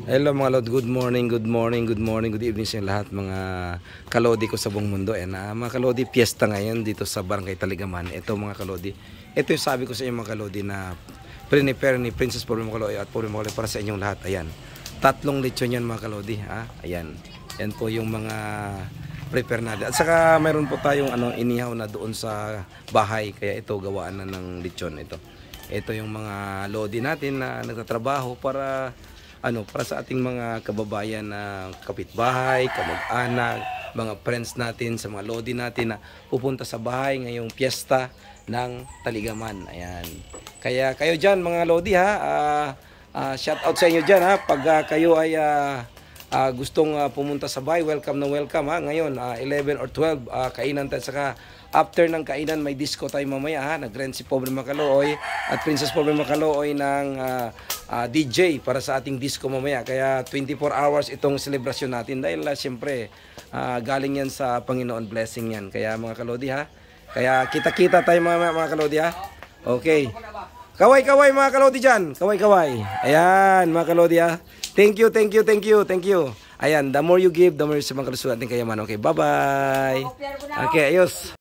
Hello mga Lord, good morning, good morning, good morning, good evening sa lahat mga kalodi ko sa buong mundo. Mga kalodi, piyesta ngayon dito sa Barangay Taligaman. Ito mga kalodi, ito yung sabi ko sa inyo mga kalodi na prepare ni Princess Pobre Makaloy at Pobre Makaloy para sa inyong lahat. Ayan, 3 lechon yan mga kalodi. Ayan, yan po yung mga prepare natin. At saka mayroon po tayong inihaw na doon sa bahay. Kaya ito gawaan na ng lechon ito. Ito yung mga lodi natin na nagtatrabaho para para sa ating mga kababayan na kapitbahay, kamag-anak, mga friends natin, sa mga lodi natin na pupunta sa bahay ngayong piyesta ng Taligaman. Ayan. Kaya kayo dyan mga lodi shout out sa inyo dyan pag kayo ay gustong pumunta sa bahay, welcome na welcome ngayon 11 or 12 kainan tayo, saka after ng kainan may disco tayo mamaya nag-rent si Pobre Makaloy at Princess Pobre Makaloy ng DJ para sa ating disco mamaya, kaya 24 hours itong celebration natin dahil siyempre galing yan sa Panginoon, blessing yan, kaya mga kalodi kaya kita-kita tayo mga kalodi okay, kaway-kaway mga kalodi dyan, kaway-kaway, ayan mga kalodi thank you, thank you, thank you, thank you. Ayan, the more you give, the more you sa mga kalusugan natin kaya man. Okay, bye-bye. Okay, ayos.